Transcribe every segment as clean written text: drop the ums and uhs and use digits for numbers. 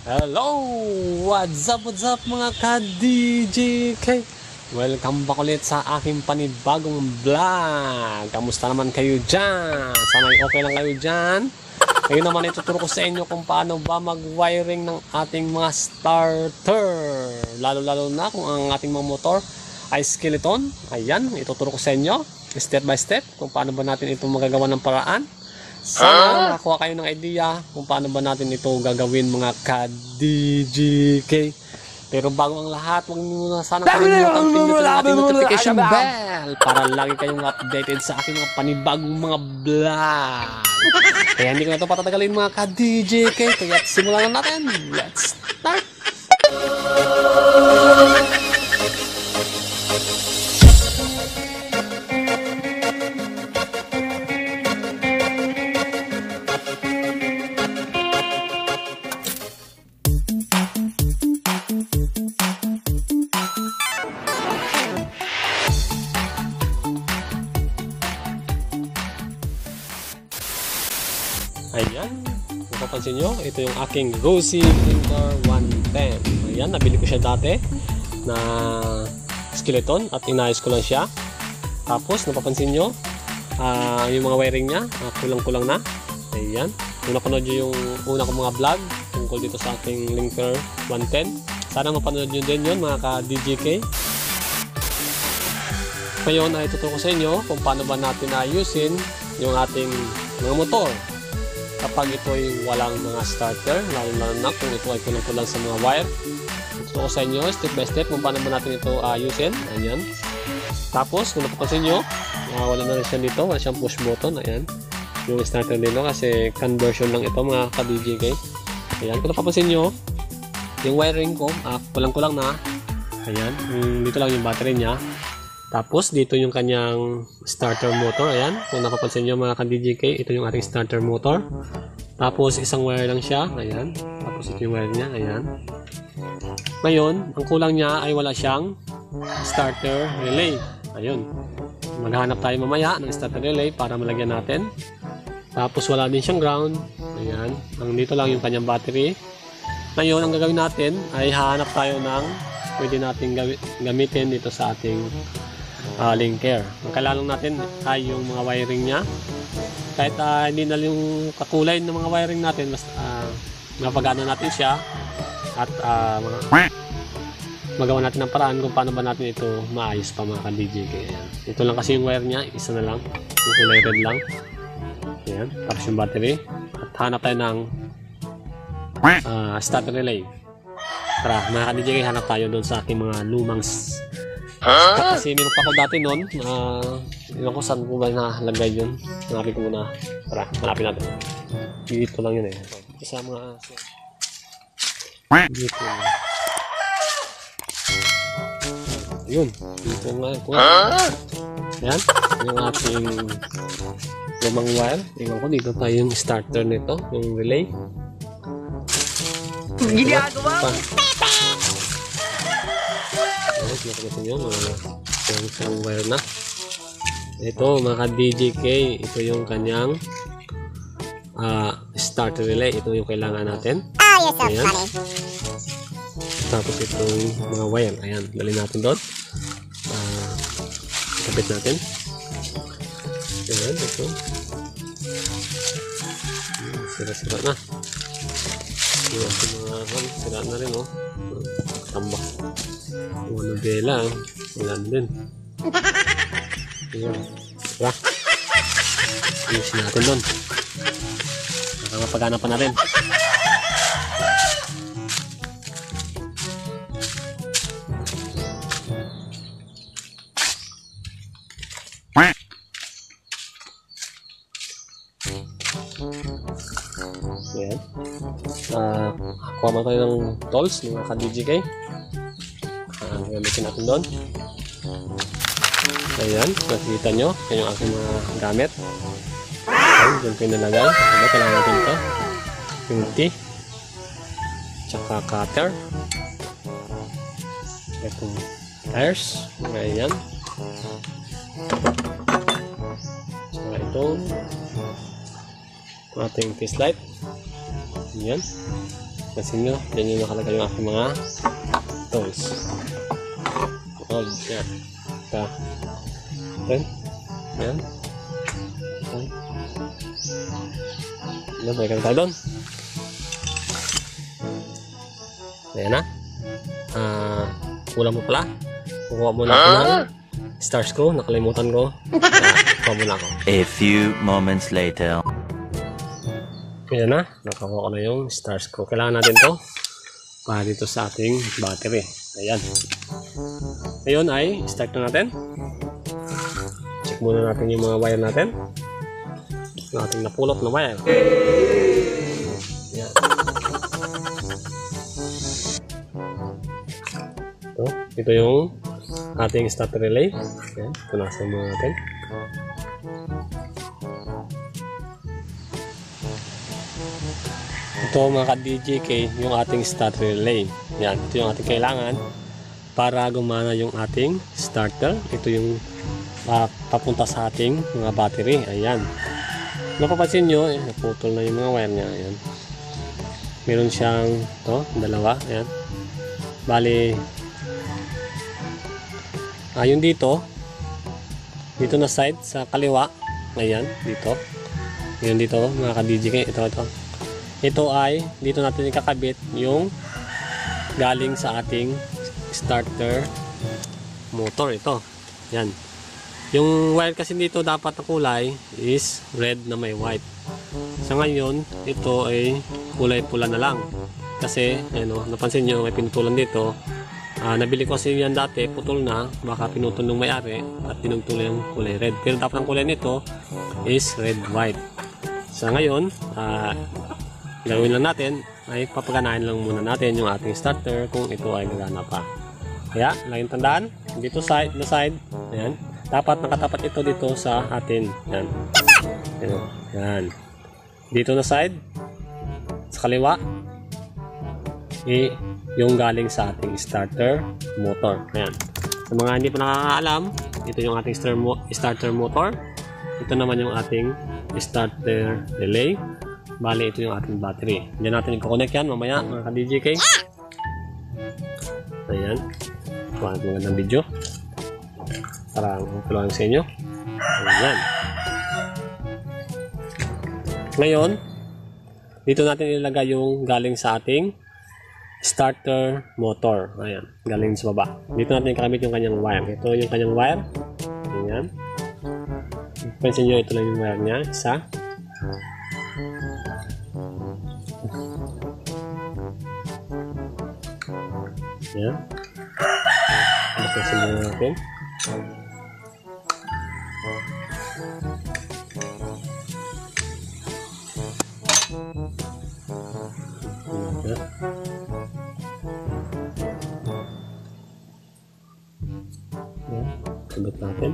Hello! What's up mga ka-DJK? Welcome back ulit sa aking panibagong vlog. Kamusta naman kayo dyan? Sana'y okay lang kayo dyan. Ngayon naman ituturo ko sa inyo kung paano ba mag-wiring ng ating mga starter. Lalo na kung ang ating mga motor ay skeleton. Ayan, ituturo ko sa inyo step by step kung paano ba natin ito magagawa ng paraan. Sana makakuha kayo ng idea kung paano ba natin ito gagawin mga ka-DJK. Pero bago ang lahat, huwag niyo muna sana kalimutan pindutin ang ating notification bell para lagi kayong updated sa aking mga panibagong mga vlog. Kaya hindi ko na ito patatagalin mga ka-DJK. Kaya simulan na natin. Let's start! Ayan, mapapansin nyo, ito yung aking Rosy Blinker 110. Ayan, nabili ko siya dati na skeleton at inayos ko lang siya. Tapos, napapansin nyo, yung mga wiring niya, kulang-kulang na. Ayan, kung napanood nyo yung una kong mga vlog tungkol dito sa aking Blinker 110, sana mapanood nyo din yun mga ka-DJK. Ngayon ay tuturo ko sa inyo kung paano ba natin ayusin yung ating mga motor kapag ito ay walang mga starter, lalo na kung ito ay kulang-kulang sa mga wire. Ito ko sa inyo step by step kung paano ba natin ito ayusin. Ayan. Tapos kung napapansin nyo, wala na rin siya dito, wala siyang push button. Ayan, yung starter dito kasi conversion lang ito mga ka-DJK. Ayan, kung napapansin nyo, yung wiring ko kulang-kulang na. Ayan, dito lang yung battery niya. Tapos dito yung kanyang starter motor. Ayan, kung napapansin nyo mga ka-DJK, ito yung ating starter motor. Tapos isang wire lang siya. Ayan, tapos ito yung wire niya. Ayan. Ngayon, ang kulang niya ay wala siyang starter relay. Ayun, maghanap tayo mamaya ng starter relay para malagyan natin. Tapos wala din siyang ground. Ayan, dito lang yung kanyang battery. Ngayon, ang gagawin natin ay hahanap tayo ng pwede natin gamitin dito sa ating linker. Ang kailangan natin ay yung mga wiring niya. Kahit hindi na yung kakulay ng mga wiring natin, mas mapagana natin siya at magawa natin ng paraan kung paano ba natin ito maayos pa mga ka-DJK. Ito lang kasi yung wire niya, isa na lang, yung kulay red lang. Ayan, tapos yung battery at hanap tayo ng starter relay. Tara mga ka-DJK, hanap tayo doon sa aking mga lumang kasi meron pa ako dati noon. Iwan ko saan ko ba nakalagay yun. Hanapin ko muna. Tara, hanapin natin. Dito lang yun eh. Ito sa mga dito yun. Ayun, dito nga ko. Ayan, yung ating lumang wire. Iwan ko dito tayo yung starter nito, yung relay. Ginagawa mo! Nakagasin nyo yung isang wire na ito mga ka-DJK. Ito yung kanyang starter relay. Ito yung kailangan natin. Ayan. Tapos itong mga wire, ayan, dali natin doon, kapit natin. Ayan, ito sira-sira na yung mga sira na rin, oh, tambak. Ano bela, wala din. Ayan, tara, ayusin natin doon para mapagana pa natin. Ayan, kuha mo tayo ng tools ng mga ka-DJK. Gamitin natin doon. Ayan, nakikita nyo, yan yung aking mga gamit. Ayan, dyan ko yung nalagay. Diba, kailangan natin ito. Yung T, tsaka cutter, itong tires. Ayan, tsaka itong ating test light. Yan. Kasi nyo, yan yung nakalagay yung aking mga tools. Oh, yan. Ito. Okay. Yan. Okay. Ano, balikan tayo doon. Ayan na. Kulang mo pala. Kukuha muna ako ng star screw. Nakalimutan ko. Kukuha muna ako. A few moments later. Ayan na. Nakakuha ko na yung star screw. Kailangan natin to para dito sa ating battery. Ayan. Ngayon ay start na natin. Check muna natin yung mga wire natin. Yung ating napulot na wire. Ayan. Ito yung ating starter relay. Ayan. Punasan muna natin. Ito mga ka-DJK, yung ating starter relay. Yan, ito yung ating kailangan para gumana yung ating starter. Ito yung papunta sa ating mga battery. Ayan. Napapansin nyo, naputol na yung mga wire niya. Ayan. Meron siyang dalawa. Ayan. Bali, yung dito na side sa kaliwa. Ayan, dito. Ayan dito mga ka-DJK. Ito ay dito natin ikakabit yung galing sa ating starter motor. Ito. Yan. Yung wire kasi dito dapat na kulay is red na may white. Sa ngayon, ito ay kulay pula na lang. Kasi, napansin nyo, may pinutulan dito. Nabili ko kasi yan dati, putol na. Baka pinutol ng may-ari at pinutol yung kulay red. Pero dapat ang kulay nito is red-white. Sa ngayon, gawin lang natin ay papaganahin lang muna natin yung ating starter kung ito ay gagana pa. Kaya, laging tandaan, dito na side, ayan, dapat nakatapat ito dito sa atin. Yan. Yan. Dito na side, sa kaliwa, yung galing sa ating starter motor. Ayan. Sa mga hindi pa nakakaalam, ito yung ating starter motor. Ito naman yung ating starter relay. Bali, ito yung ating battery. Diyan natin i-connect yan mamaya mga ka-DJK. Ayan. Ito ang magandang video. Para magpulawin sa inyo. Ayan. Ngayon, dito natin ilagay yung galing sa ating starter motor. Ayan. Galing sa baba. Dito natin ikamit yung kanyang wire. Ito yung kanyang wire. Ayan. Pansin nyo, ito lang yung wire niya. Isa. Ayan. Pansin nyo natin. Ayan. Sabot natin.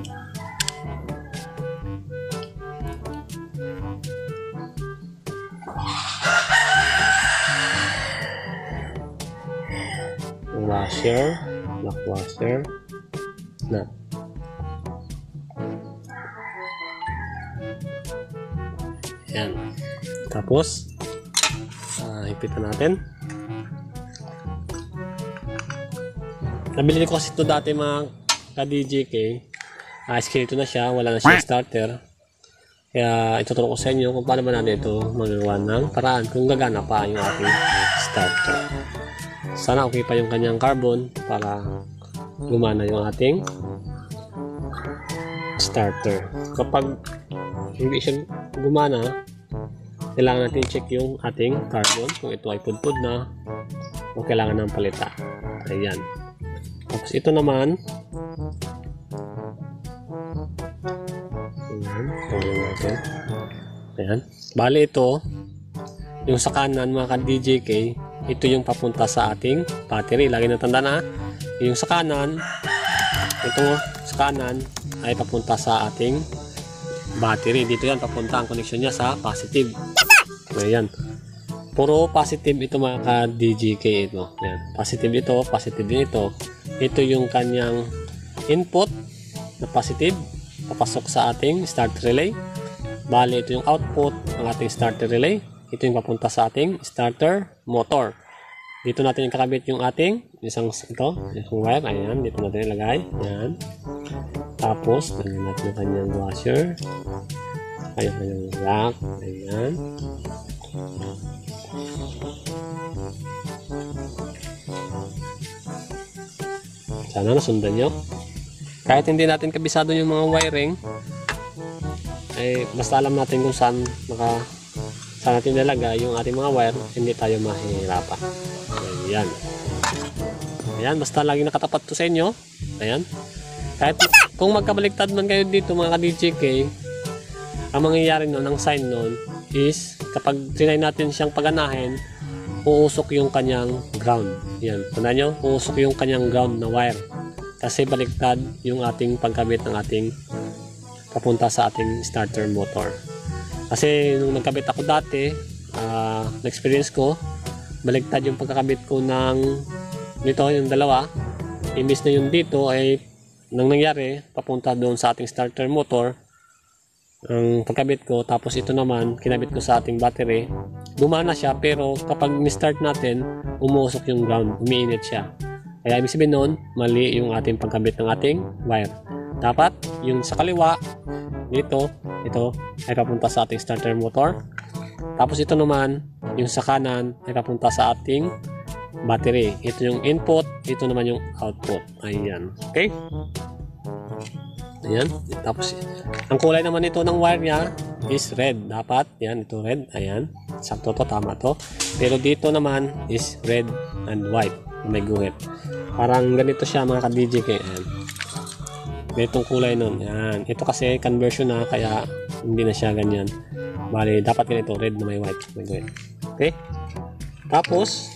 Washer, lock washer, nut. Ayan. Tapos, hipitan natin. Nabili ko kasi ito dati mga ka-DJK. Skeleton na siya, wala na siya starter. Kaya ituturo ko sa inyo kung paano ba natin ito magagawa ng paraan kung gagana pa yung ating starter. Sana okay pa yung kanyang carbon para gumana yung ating starter. Kapag hindi siya gumana, kailangan natin check yung ating carbon kung ito ay pudpud na o kailangan ng palita. Ayan. Tapos ito naman, ayan, tawagin natin. Ayan. Bali ito, yung sa kanan mga ka-DJK, ito yung papunta sa ating battery. Lagi na tanda na, yung sa kanan, ito sa kanan ay papunta sa ating battery. Dito yan, papunta ang connection niya sa positive. Ayan. Puro positive ito mga ka-DJK ito. Ayan. Positive ito, positive din ito. Ito yung kanyang input na positive, papasok sa ating starter relay. Bali, ito yung output ng ating starter relay. Ito yung papunta sa ating starter motor. dito natin kakabit yung ating isang wire. Ayan, dito natin ilagay. Ayan. Tapos, lagyan natin yung kanyang washer. Kanyang rack. Ayan. Sana nasundan nyo. Kahit hindi natin kabisado yung mga wiring, ay basta alam natin kung saan natin nilagay yung ating mga wire, hindi tayo mahihirapan. Ayan. Ayan, basta lagi nakatapat to sa inyo. Ayan. Kahit kung magkabaliktad man kayo dito mga ka-DJK, ang mangyayari nun, ang sign nun is kapag trinay natin siyang paganahin, uusok yung kanyang ground. Yan, tandaan nyo, uusok yung kanyang ground na wire. Kasi baliktad yung ating pagkabit ng ating papunta sa ating starter motor. Kasi nung nagkabit ako dati, na-experience ko, baliktad yung pagkakabit ko ng dito, yung dalawa. Imbis na yung dito ay nang nangyari, papunta doon sa ating starter motor, ang pagkabit ko, tapos ito naman kinabit ko sa ating battery, gumana siya, pero kapag ni-start natin, umuusok yung ground, umiinit siya. Kaya ibig sabihin nun, mali yung ating pagkabit ng ating wire. Dapat yung sa kaliwa dito, ito ay papunta sa ating starter motor, tapos ito naman yung sa kanan ay papunta sa ating battery. Ito yung input, ito naman yung output. Ayan, okay. Ayan, tapos ang kulay naman ito ng wire nya is red. Dapat, yan, ito red. Ayan, sakto to, tama to. Pero dito naman is red and white. May guhit. Parang ganito siya mga ka-DJK. Ayan, ganitong kulay nun. Ayan, ito kasi conversion na, kaya hindi na siya ganyan. Bali, dapat ganito, red na may white. May guhit. Okay, tapos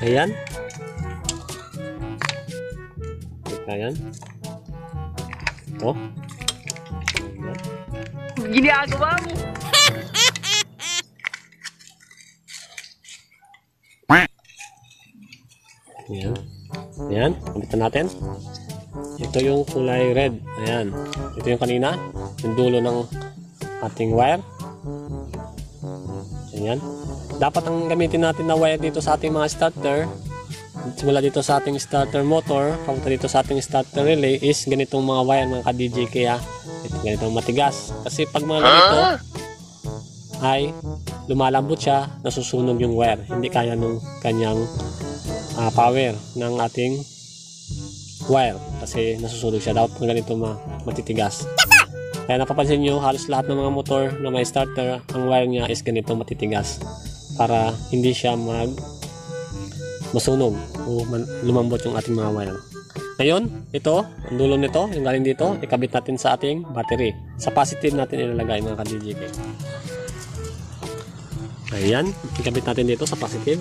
ayan, ayan, ito. Ginagawa mo. Ayan. Ayan. Kampitan natin. Ito yung kulay red. Ayan. Ito yung kanina. Yung dulo ng ating wire. Ayan. Dapat ang gamitin natin na wire dito sa ating mga starter, simula dito sa ating starter motor, papunta dito sa ating starter relay, is ganitong mga wire mga ka-DJ. Kaya ito ganitong matigas. Kasi pag mga ganito ay lumalambot siya, nasusunog yung wire. Hindi kaya nung kanyang power ng ating wire. Kasi nasusunog siya. Dapat pag ganito matitigas. Kaya napapansin nyo, halos lahat ng mga motor na may starter, ang wire niya is ganito matitigas. Para hindi siya masunog o lumambot yung ating mga wire. Ngayon, ito, ang dulo nito, yung galing dito, ikabit natin sa ating battery. Sa positive natin ilalagay mga ka-DJK. Ayan, ikabit natin dito sa positive.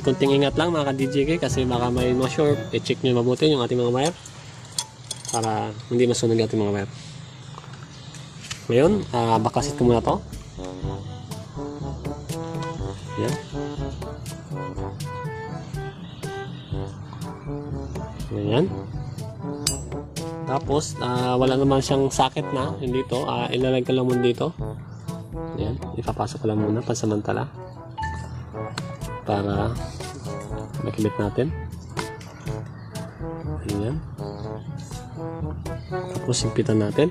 Konting ingat lang mga ka-DJK kasi baka may ma-short, i-check nyo mabuti yung ating mga wire para hindi masunog yung ating mga wire. Ngayon, bakasit ko muna to. Ayan. Ayan. Tapos, wala naman siyang socket na. Hindi to. Ilalagay ko lang muna dito. Ayan. Ipapasok ko lang muna pansamantala. Para makibit natin. Ayan. Tapos, simpitan natin.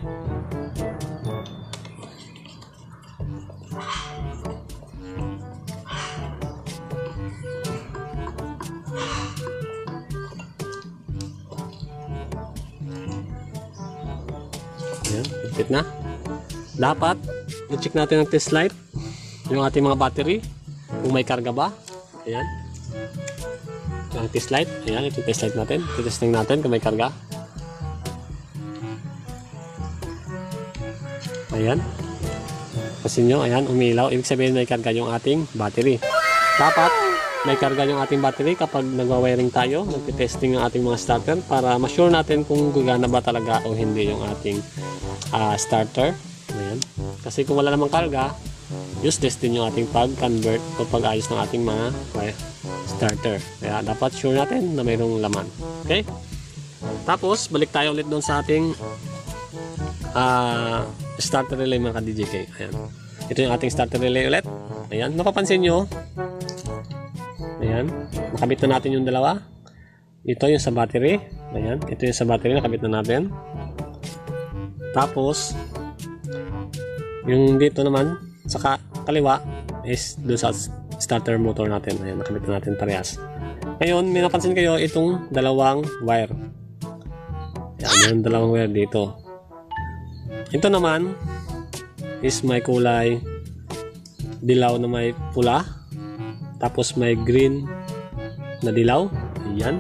Ayan, higpit na. Dapat, i-check natin ang test light, yung ating mga battery, kung may karga ba. Ayan. Yung test light. Ayan, ito test light natin. Testing natin kung may karga. Ayan. Kasi nyo, ayan, umilaw. Ibig sabihin may karga yung ating battery. Dapat, may karga yung ating battery kapag nagwa-wiring tayo, nagtitesting ang ating mga starter para ma-sure natin kung gagana ba talaga o hindi yung ating starter. Ayan. Kasi kung wala namang karga, useless din yung ating pag-convert o pag-ayos ng ating mga starter. Kaya dapat sure natin na mayroong laman. Okay? Tapos, balik tayo ulit doon sa ating starter relay mga ka-DJK. Ayan. Ito yung ating starter relay ulit. Ayan. Napapansin nyo, Ayan. Nakabit na natin yung dalawa. Ito yung sa battery. Ayan. Ito yung sa battery. Nakabit na natin. Tapos, yung dito naman, sa kaliwa, is doon sa starter motor natin. Ayan. Nakabit na natin parehas. Ngayon, may napansin kayo itong dalawang wire. Ayan. Yung dalawang wire dito. Ito naman, is may kulay dilaw na may pula. Tapos may green na dilaw. Ayan.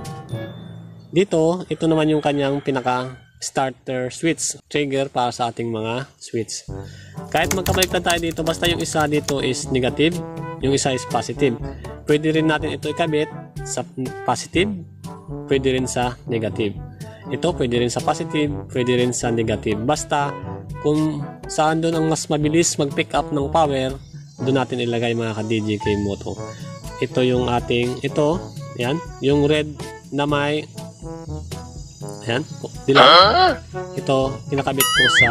Dito, ito naman yung kanyang pinaka starter switch. Trigger para sa ating mga switch. Kahit magkabaliktad tayo dito, basta yung isa dito is negative, yung isa is positive. Pwede rin natin ito ikabit sa positive, pwede rin sa negative. Ito pwede rin sa positive, pwede rin sa negative. Basta kung saan doon ang mas mabilis mag-pick up ng power, doon natin ilagay mga ka-DJK Moto. Ito yung ating, ito, yan, yung red na may, yan, dilaw. Ito, kinakabit ko sa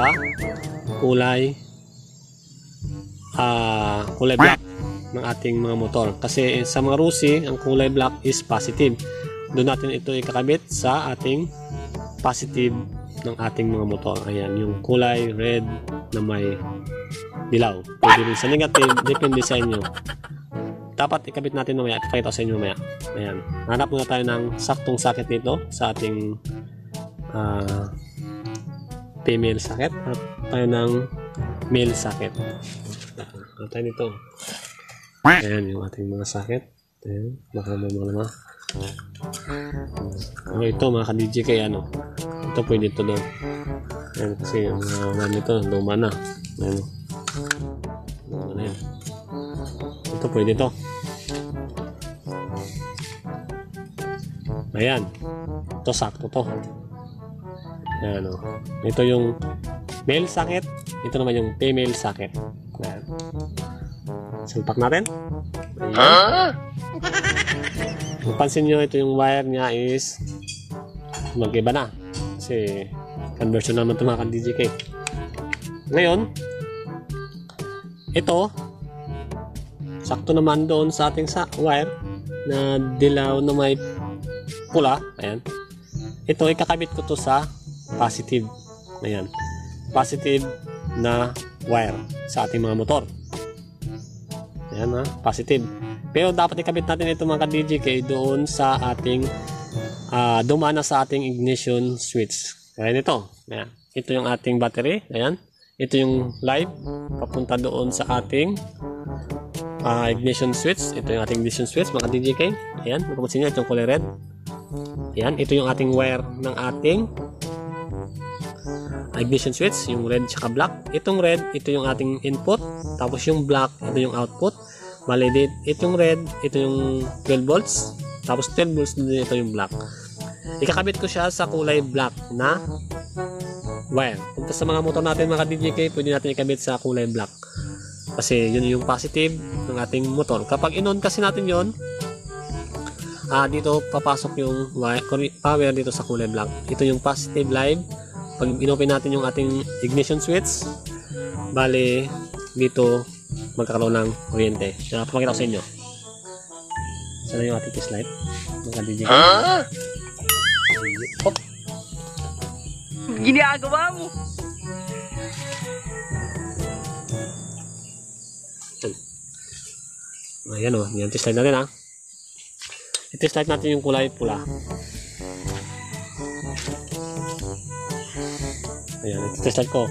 kulay black ng ating mga motor. Kasi sa mga Rusi, ang kulay black is positive. Doon natin ito ikakabit sa ating positive ng ating mga motor. Ayan, yung kulay red na may dilaw. Pwede rin sa negative, depende sa inyo. Dapat ikabit natin mamaya. Ipakita ko sa inyo mamaya. Ayan. Hanap muna tayo ng saktong socket dito sa ating female socket. Hanap tayo ng male socket. Hanap tayo nito. Ayan yung ating mga socket. Ayan. Baka may mga naman. Ito mga ka-DJK, ano. Ito pwede ito doon. Ayan, kasi yung mga nito, luma na. Ayan. Luma na yan. Ito pwede ito. Ayan. Ito sakto to. Ayan o. Ito yung male socket. Ito naman yung female socket. Ayan. Salpak natin. Ayan. Kung pansin nyo, ito yung wire niya is mag-iba na. Kasi conversion naman ito mga ka-DJK. Ngayon, ito sakto naman doon sa ating wire na dilaw na may pula. Ayan. Ito, ikakabit ko to sa positive. Ayan. Positive na wire sa ating mga motor. Ayan ha, positive. Pero dapat ikabit natin ito mga ka-DJK doon sa ating dumana sa ating ignition switch. Ayan ito. Ayan. Ito yung ating battery. Ayan. Ito yung live papunta doon sa ating ignition switch. Ito yung ating ignition switch mga DJK. Ayan, mapapansin nyo, ito yung kulay red. Ayan, ito yung ating wire ng ating ignition switch, yung red tsaka black. Itong red, ito yung ating input. Tapos yung black, ito yung output. Validate, ito yung red, ito yung 12 volts. Tapos 12 volts din, ito yung black. Ikakabit ko siya sa kulay black na wire. Kung sa mga motor natin mga DJK, pwede natin ikabit sa kulay black. Kasi yun yung positive ng ating motor. Kapag in-on kasi natin yun, dito papasok yung power dito sa kulay black. Ito yung positive live. Pag in-open natin yung ating ignition switch, bali dito magkakaroon ng kuryente. Papakita ko sa inyo. Sana yung ating test light. Mga DJK. Hop. Ginagawa mo. Ayan o, yan test light natin ha. I-test light natin yung kulay pula. Ayan, i-test light ko.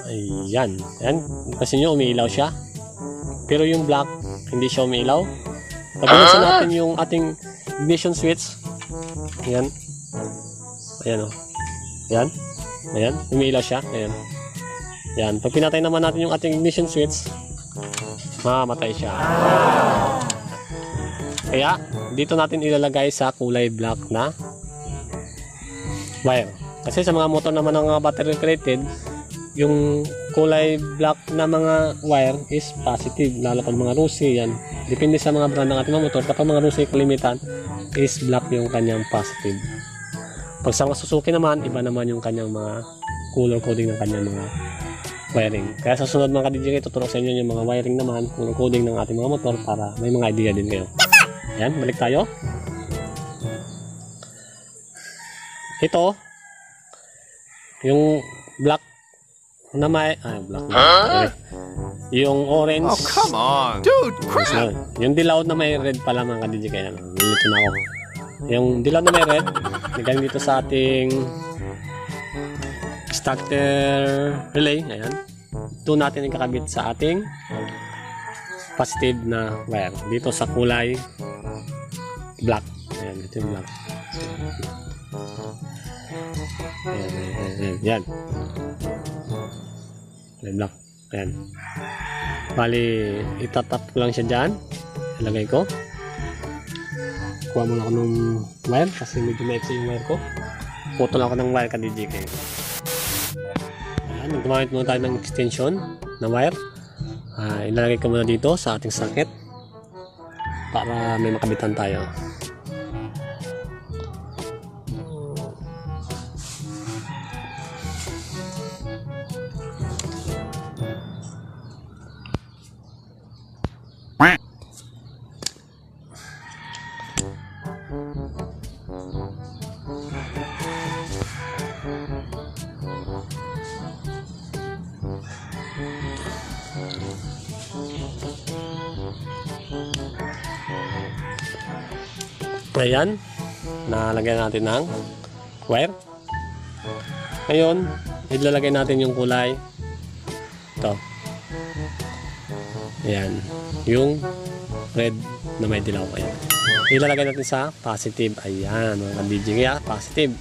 Ayan, ayan. Kasi nyo umiilaw siya. Pero yung black, hindi siya umiilaw. Pag binuksan natin yung ating ignition switch, ayan. Ayan o. Ayan. Ayan, umiilaw siya. Ayan. Ayan, pag pinatay naman natin yung ating ignition switch, mamatay siya. Kaya, dito natin ilalagay sa kulay black na wire. Kasi sa mga motor naman ng battery operated, yung kulay black na mga wire is positive. Lalo pag mga Rusi, yan. Depende sa mga brand ng ating mga motor. Kapag mga Rusi kalimitan, is black yung kanyang positive. Pag sa mga Suzuki naman, iba naman yung kanyang mga color coding ng kanyang mga wiring. Kaya sa sunod mga ka-DJK, tutulong sa inyo yung mga wiring naman, color coding ng ating mga motor para may mga idea din kayo. Ayan, balik tayo. Ito, yung black na may, black na, yung orange. Oh, come on. Dude, crap. Yung dilaw na may red pala mga ka-DJ, kaya nilito na ako. Yung dilaw na may red, nagaling dito sa ating starter relay. Ayan. Ito natin ikakabit sa ating positive na wire. Dito sa kulay black. Ayan, ito yung black. Ayan. Yan. Kulay black. Ayan. Bali, itatap ko lang siya dyan. Ilagay ko. Kuha muna ako ng wire kasi medyo maiksi yung wire ko. Putol ako ng wire ka-DJ kayo. Ayan, gumamit muna tayo ng extension na wire. Ilalagay ko muna dito sa ating socket para may makabitan tayo. Ayan, nalagyan natin ng wire. Ngayon, ilalagay natin yung kulay ito. Ayan, yung red na may dilaw. Ayan. Ilalagay natin sa positive. Ayan, mga ka-DJ, kaya positive.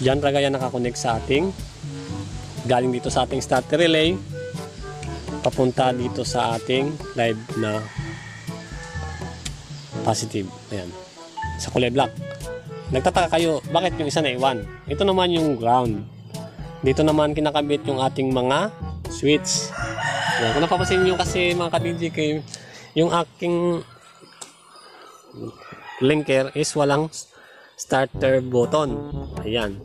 Yan talaga yan nakakonect sa ating galing dito sa ating starter relay papunta dito sa ating live na positive. Ayan, sa kulay black. Nagtataka kayo, bakit yung isa na iwan? Ito naman yung ground. Dito naman kinakabit yung ating mga switch. Ayan, kung napapansin nyo kasi mga ka-DJ, yung aking linker is walang starter button. Ayan.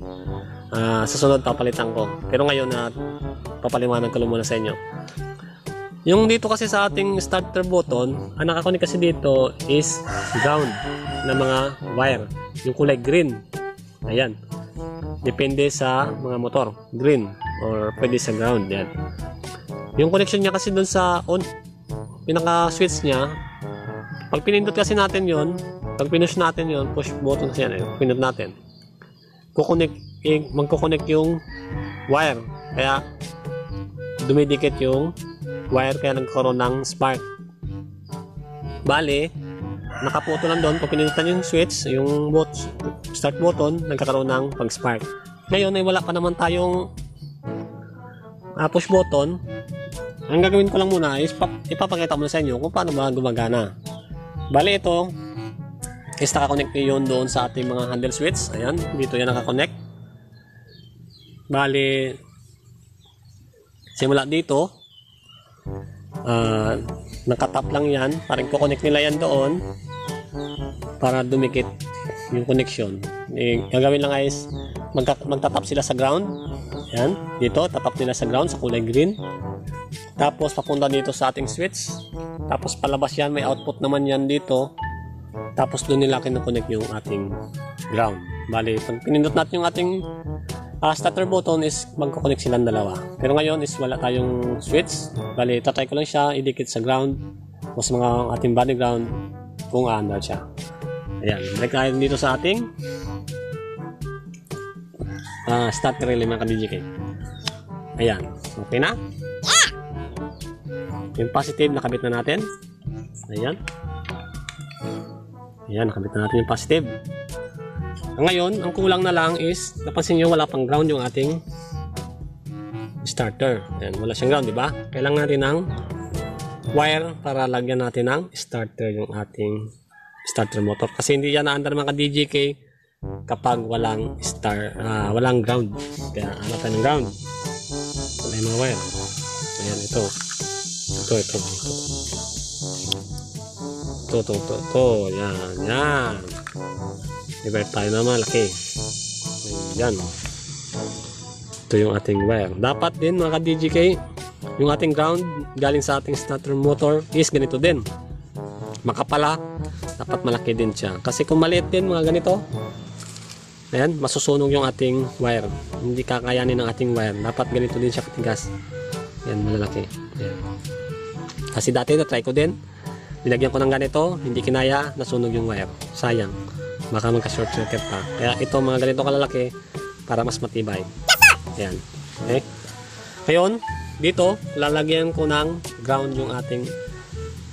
Sa sunod papalitan ko. Pero ngayon papaliwanag ko muna sa inyo. Yung dito kasi sa ating starter button, ang nakakunik kasi dito is ground na mga wire. Yung kulay green. Ayan. Depende sa mga motor. Green or pwede sa ground. Yan. Yung connection niya kasi dun sa pinaka-switch niya, pag pinindot kasi natin yon, pag pinush natin yon, push button kasi yan, pinindot natin, magkukonek yung wire. Kaya dumidikit yung wire, kaya nagkaroon ng spark. Bale, nakaputo lang doon. Pag pinindutan yung switch, yung start button, nagkakaroon ng pag-spark. Ngayon ay wala pa naman tayong push button. Ang gagawin ko lang muna is ipapakita muna sa inyo kung paano ba gumagana. Bale, ito is nakakonect yun doon sa ating mga handle switch. Ayan, dito yan nakakonect. Bale, simula dito, nakatap lang yan, parang kukonect nila yan doon para dumikit yung connection. Gagawin lang is magtatap sila sa ground. Yan, dito tatap nila sa ground sa kulay green, tapos papunta dito sa ating switch, tapos palabas yan, may output naman yan dito, tapos doon nila kinoconnect yung ating ground. Bali, pag pinindot natin yung ating starter button is magkoconnect silang dalawa. Pero ngayon is wala tayong switch. Bali, tatry ko lang siya idikit sa ground o sa mga ating body ground kung aandar siya. Ayan, balik tayo dito sa ating starter relay mga ka-DJ. Ayan, okay na? Yung positive nakabit na natin. Ayan. Ayan, nakabit na natin yung positive. Ngayon, ang kulang na lang is, napansin nyo wala pang ground yung ating starter. Ayan, wala siyang ground, di ba? Kailangan natin ng wire para lagyan natin ng starter yung ating starter motor. Kasi hindi yan naandar mga ka-DJK kapag walang walang ground. Kaya hanap tayo ng ground. Wala yung mga wire. Ayan, ito. Ito. Yan. I-wire tayo na malaki. Ayan. Ito yung ating wire. Dapat din mga ka-DJK, yung ating ground galing sa ating starter motor is ganito din. Makapala, dapat malaki din siya. Kasi kung maliit din mga ganito, ayan, masusunog yung ating wire. Hindi kakayanin ng ating wire. Dapat ganito din siya katigas. Ayan, malalaki. Ayan. Kasi dati na-try ko din. Nilagyan ko ng ganito, hindi kinaya, nasunog yung wire. Sayang. Baka magka-short circuit pa. Kaya ito mga ganito kalalaki para mas matibay. Ayan. Okay. Ngayon, dito, lalagyan ko ng ground yung ating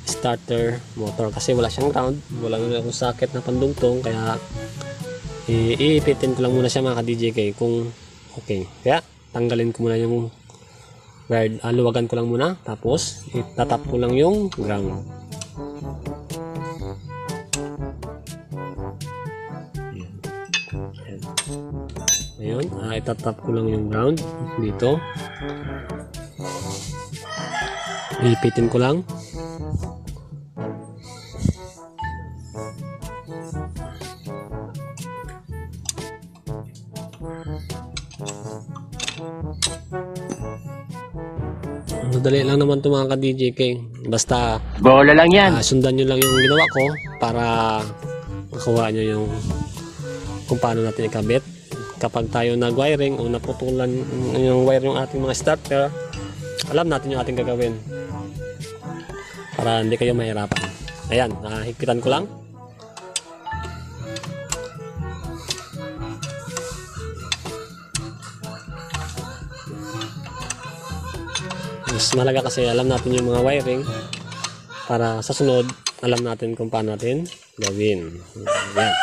starter motor. Kasi wala siyang ground. Wala na akong socket na pandugtong. Kaya, iipitin ko lang muna siya mga ka-DJK kung okay. Kaya, tanggalin ko muna yung wire. Luwagan ko lang muna. Tapos, itatap ko lang yung ground. Ayan. Itatap ko lang yung ground dito. Ipitin ko lang. Madali lang naman ito mga ka-DJK. Basta Bola lang yan. sundan nyo lang yung ginawa ko para makuha nyo yung kung paano natin ikabit. Kapag tayo nag-wiring o naputulan yung wire yung ating mga starter, alam natin yung ating gagawin para hindi kayo mahirapan. Ayan, higpitan ko lang. Mas malaga kasi alam natin yung mga wiring para sa sunod alam natin kung paano natin gawin. Ayan.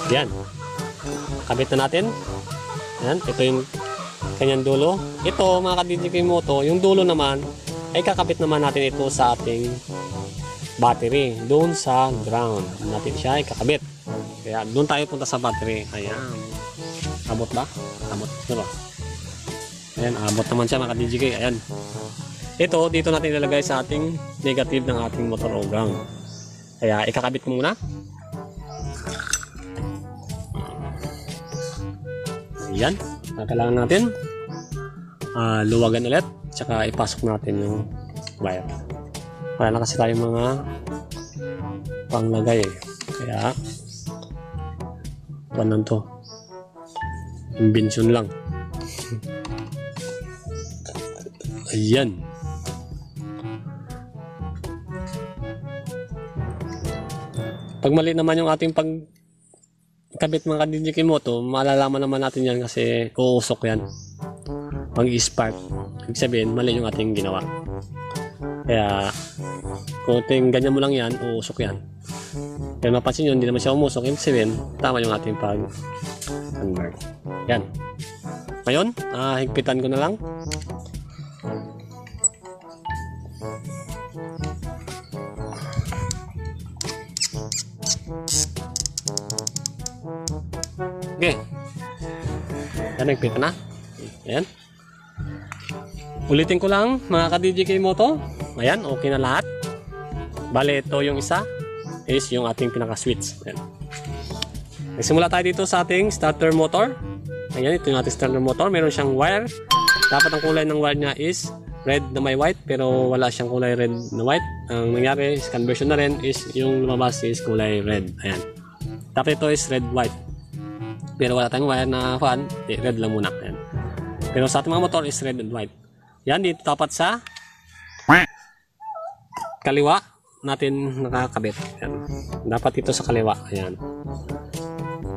Yan. Kabit na natin. Yan. Ito yung kanyang dulo. Ito mga ka-DJK Moto, yung dulo naman ay kakabit naman natin ito sa ating battery. Doon sa ground natin siya ay kakabit. Kaya doon tayo punta sa battery. Ayan. Abot ba? Abot. Diba? Ayan. Abot naman siya mga ka-DJK. Ayan. Ito, dito natin ilalagay sa ating negative ng ating motor o ground. Kaya ikakabit ko muna. Ayan, kailangan natin luwagan ulit, tsaka ipasok natin yung wire. Wala na kasi tayong mga panglagay eh. Kaya paano to? Invention lang. Ayan. Pag mali naman yung ating kabit mga ka-DJK Moto, malalaman naman natin yan kasi uusok yan. Mag-spark. Ibig sabihin, mali yung ating ginawa. Kaya, kung ganyan mo lang yan, uusok yan. Kaya mapansin nyo, hindi naman siya umusok. Ibig sabihin, tama yung ating pag-convert. Yan. Ngayon, higpitan ko na lang. Okay. Yan, nagpita na. Ayan. Ulitin ko lang mga ka-DJK Moto. Ayan, okay na lahat. Bale, ito yung isa is yung ating pinaka-switch. Ayan. Nagsimula tayo dito sa ating starter motor. Ayan, ito yung ating starter motor. Meron siyang wire. Dapat ang kulay ng wire niya is red na may white, pero wala siyang kulay red na white. Ang nangyari is conversion na rin is yung lumabas is kulay red. Ayan. Dapat ito is red-white. Pero wala tayong wire na fan, red lang muna. Ayan. Pero sa ating mga motor is red and white. Yan, dito tapat sa kaliwa natin nakakabit. Ayan. Dapat ito sa kaliwa. Ayan.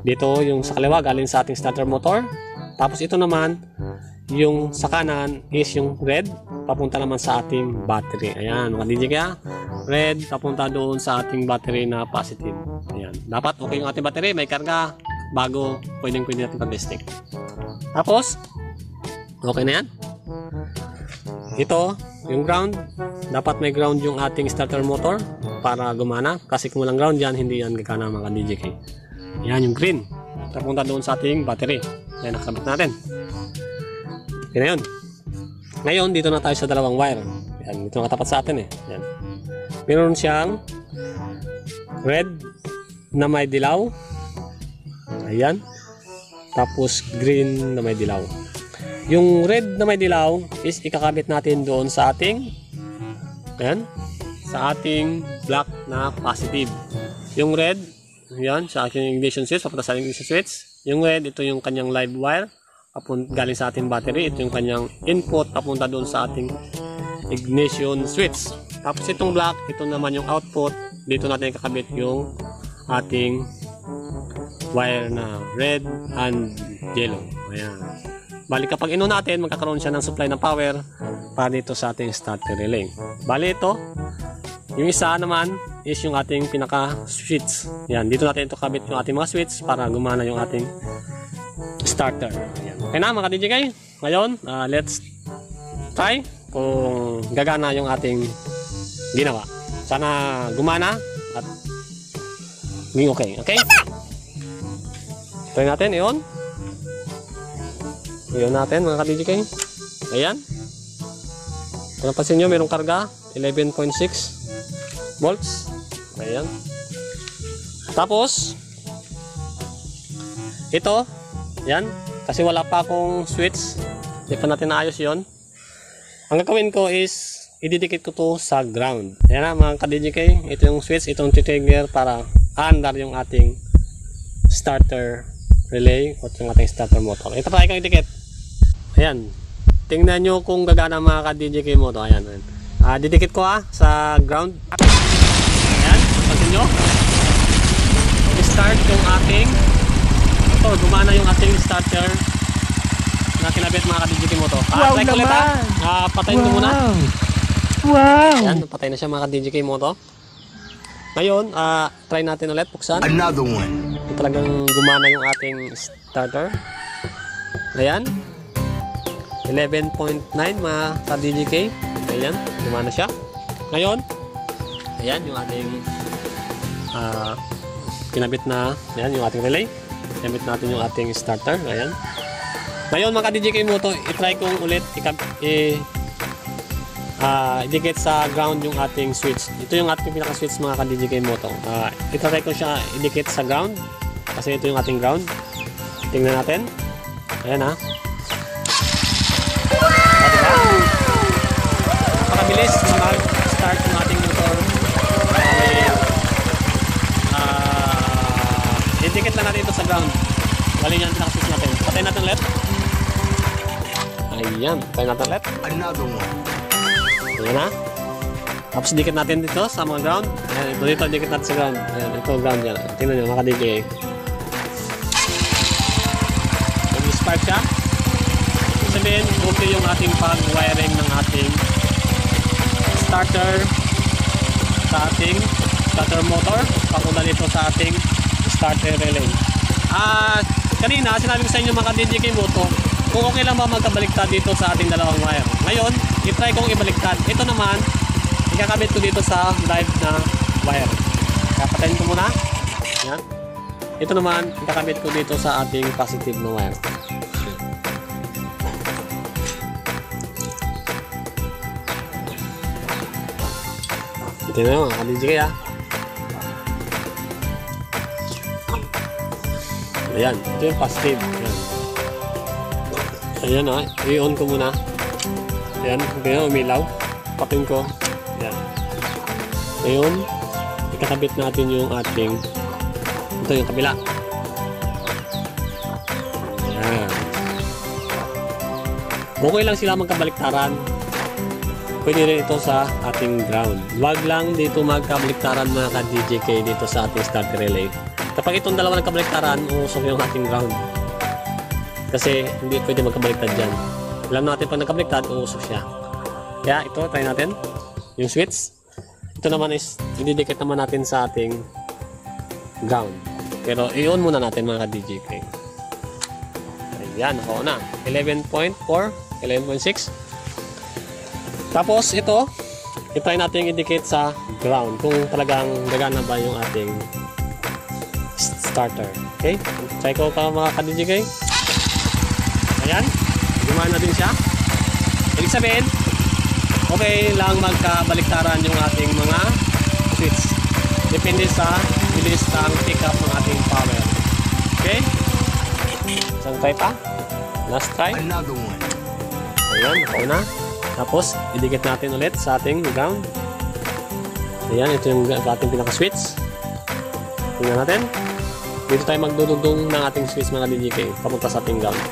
Dito yung sa kaliwa galing sa ating starter motor. Tapos ito naman, yung sa kanan is yung red, papunta naman sa ating battery. Ayan, mga DJ kaya, red, papunta doon sa ating battery na positive. Ayan. Dapat okay yung ating battery, may karga, bago pwede natin pag-testing. Tapos, okay na yan. Ito, yung ground, dapat may ground yung ating starter motor para gumana. Kasi kung walang ground yan, hindi yan gagana mga DJK. Yan yung green. Papunta doon sa ating battery. Yan, nakakabit natin. Yan na yun. Ngayon, dito na tayo sa dalawang wire. Yan, ito nakatapat sa atin eh. Yan. Meron siyang red na may dilaw. Ayan. tapos green na may dilaw. Yung red na may dilaw is ikakabit natin doon sa ating sa ating black na positive. Yung red, yan, sa ating ignition switch, papunta sa ignition switch. Yung red, ito yung kanyang live wire, galing sa ating battery. Ito yung kanyang input, papunta doon sa ating ignition switch. Tapos itong black, ito naman yung output. Dito natin kakabit yung ating wire na red and yellow. Ayan. Bali kapag ino natin, magkakaroon siya ng supply ng power para dito sa ating starter relay. Bali ito, yung isa naman is yung ating pinaka switch. Yan, dito natin ito kabit yung ating mga switch para gumana yung ating starter. Ayan. Okay na mga DJ kay. Ngayon, let's try kung gagana yung ating ginawa. Sana gumana at maging okay. Okay? Try natin, iyon. Iyon natin mga ka-DJ kay. Ayan. Kung napansin nyo, mayroong karga 11.6 volts. Ayan. Tapos ito, yan, kasi wala pa akong switch, hindi pa natin naayos yon. Ang gagawin ko is ididikit ko to sa ground. Ayan na mga ka-DJK, ito yung switch, itong trigger para andar yung ating starter relay o yung ating starter motor. Ito pa ikang idikit. Ayan, tingnan nyo kung gagana mga ka-DJK mo to. Ayan, didikit ko sa ground. Ayan, pansin nyo, start yung ating ito, gumana yung ating starter na kinabit mga ka-DJK mo to. Wow try ko ulit patayin ko muna. Wow! Ayan, patay na siya mga ka-DJK mo to. Ngayon, try natin ulit, buksan. Another one. Talagang gumana yung ating starter. Ayan, 11.9 mga ka-DJK. Ayan, gumana siya. Ngayon, ayan yung ating kinabit na, ayan yung ating relay. Kinabit natin yung ating starter. Ayan. Ngayon mga ka-DJK mo to, itry kong ulit idikit sa ground yung ating switch. Ito yung ating pinaka-switch mga ka-DJK mo to. Itry ko siya idikit sa ground kasi ito yung ating ground. Tingnan natin. Ayan napakabilis mag-start yung ating motor. Idikit lang natin ito sa ground. Bali yan pinaka-switch natin. Patayin natin ulit. Ayan, patayin natin ulit. Another one. Ayan na. Tapos dikit natin dito sa mga ground. Ayan, ito dito dikit natin sa ground. Ayan, ito ground yan. Tingnan nyo mga ka-DJ. Mag-spark siya. Sabihin, okay yung ating pag-wiring ng ating starter sa ating starter motor. Papunta dito sa ating starter relay. Kanina, sinabi ko sa inyo mga ka-DJK Moto, kung okay lang ba magkabaliktad dito sa ating dalawang wire. Ngayon, itry kong ibaliktad. Ito naman, ikakabit ko dito sa live na wire. Kapatayin ko muna. Yan. Ito naman, ikakabit ko dito sa ating positive na wire. Ito na yung mga ka-DJK Ayan, ito yung positive. Ayan. Ayan i-on ko muna. Ayan, ganyan umilaw. Patin ko. Ayan. Ngayon, ikakabit natin yung ating ito yung kabila. Ayan. Okay lang sila magkabaliktaran. Pwede rin ito sa ating ground. Wag lang dito magkabaliktaran mga ka-DJK dito sa ating starter relay. Kapag itong dalawa nagkabaliktaran, uusok yung ating ground. Kasi hindi pwede magkabaliktad dyan. Alam natin pag nagkabaliktad, uusok siya. Kaya ito, try natin. Yung switch. Ito naman is, ididikit naman natin sa ating ground. Pero i-on muna natin mga ka-DJK. Ayan, ako na. 11.4, 11.6. Tapos ito, i-try natin idikit sa ground. Kung talagang gagana ba yung ating starter. Okay? Try ko pa mga ka-DJK. Ayan. Gumana din siya. Ibig sabihin, okay lang magkabaliktaran yung ating mga switch. Depende sa bilis ng pick up ng ating power. Okay? Isang try pa. Last try. Another one. Ayan, nakauna. Tapos, idikit natin ulit sa ating ground. Ayan, ito yung ating pinaka-switch. Tingnan natin. Dito tayo magdudugtong ng ating switch mga DJK papunta sa ating ground.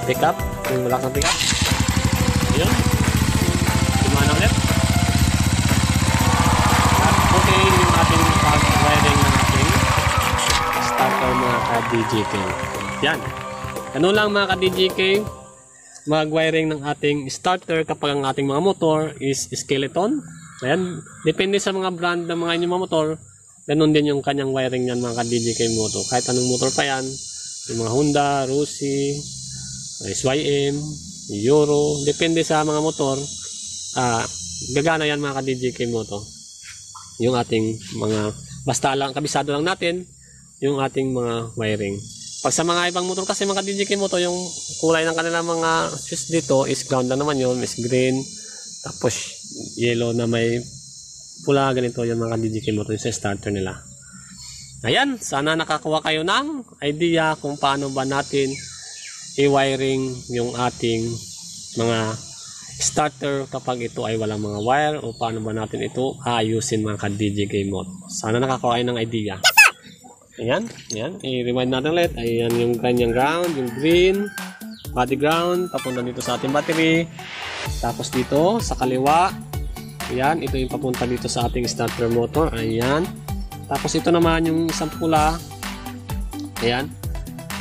Pick up. Yung malakas ng pick up. Ayan. Tumana ulit. At okay yung ating pag-wiring ng ating starter mga ka-DJK. Yan. Ganun lang mga ka-DJK. Mag-wiring ng ating starter kapag ang ating mga motor is skeleton. Ayan. Depende sa mga brand ng mga inyong mga motor. Ganun din yung kanyang wiring yan mga ka-DJK motor. Kahit anong motor pa yan. Yung mga Honda, Rossi, SYM, Euro. Depende sa mga motor. Gagana yan mga ka-DJK motor. Yung ating mga, basta lang, kabisado lang natin yung ating mga wiring. Pag sa mga ibang motor kasi mga DJK motor, yung kulay ng kanilang mga switch dito is ground na naman yun, is green, tapos yellow na may pula, ganito yung mga DJK motor yung sa starter nila. Ayan, sana nakakuha kayo ng idea kung paano ba natin i-wiring yung ating mga starter kapag ito ay walang mga wire, o paano ba natin ito ayusin mga DJK motor. Sana nakakuha kayo ng idea. Ayan, ayan, i-remind natin ulit. Ayan yung kanyang ground, yung green body ground, papunta dito sa ating battery. Tapos dito sa kaliwa, ayan, ito yung papunta dito sa ating starter motor. Ayan. Tapos ito naman yung isang pula. Ayan.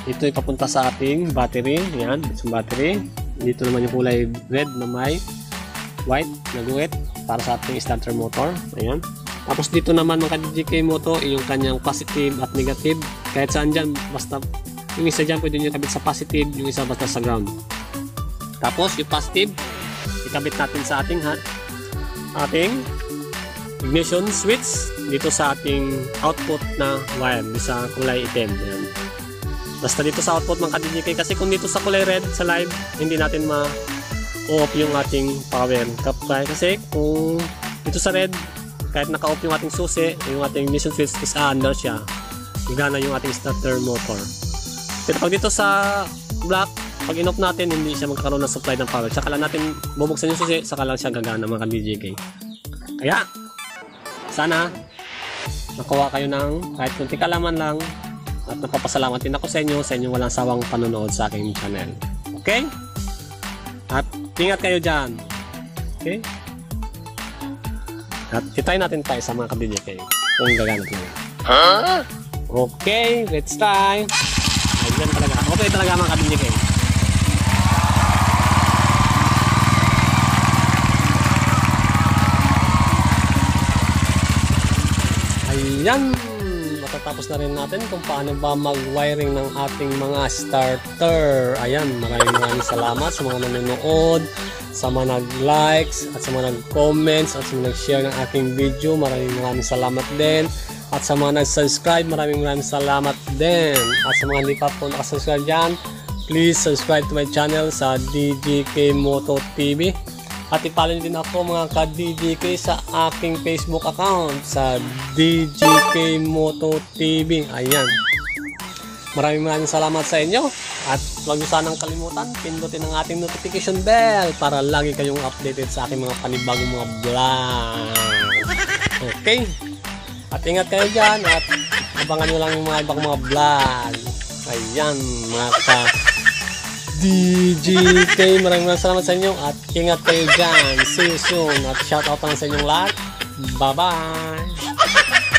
Ito yung papunta sa ating battery. Ayan, isang battery. Dito naman yung kulay red na may white na guhit para sa ating starter motor. Ayan. Tapos dito naman mga DJK motor, yung kanyang positive at negative. Kahit saan dyan, basta yung isa dyan pwede nyo kabit sa positive, yung isa basta sa ground. Tapos yung positive, ikabit natin sa ating ignition switch dito sa ating output na wire, sa kulay itim. Ayan. Basta dito sa output mga DJK, kasi kung dito sa kulay red sa live, hindi natin ma-off yung ating power. Kasi kung dito sa red, kahit naka-off yung ating susi, yung ating ignition switch is under siya. Gagana yung ating starter motor. Pero pag dito sa black, pag in-off natin, hindi siya magkakaroon ng supply ng power. Saka lang natin bubuksan yung susi, saka lang siya gagana mga DJK. Kaya, sana nakuha kayo ng kahit kunti kalaman lang, at napapasalamat din ako sa inyong walang sawang panonood sa aking channel. Okay? At ingat kayo dyan. Okay? At itry natin tayo sa mga ka-DJK kung gaganap nyo. Okay, let's try. Ayan talaga. Okay talaga mga ka-DJK. Ayan. Matatapos na rin natin kung paano ba mag-wiring ng ating mga starter. Ayan, maraming salamat sa mga nanonood, sa mga nag-likes, at sa mga nag-comments, at sa mga nag-share ng aking video. Maraming salamat din. At sa mga nag-subscribe, maraming salamat din. At sa mga hindi pa po nakasubscribe dyan, please subscribe to my channel sa DJK Moto TV. At ipollow din ako mga ka-DJK sa aking Facebook account sa DJK Moto TV. Ayan. Maraming salamat sa inyo. At huwag niyo sanang kalimutan, pindutin ang ating notification bell para lagi kayong updated sa aking mga panibagong mga vlog. Okay? At ingat kayo dyan at abangan nyo lang yung mga ibang mga vlog. Ayan, mga ka-DJK, maraming salamat sa inyo at ingat kayo dyan. See you soon at shout out lang sa inyong lahat. Bye-bye!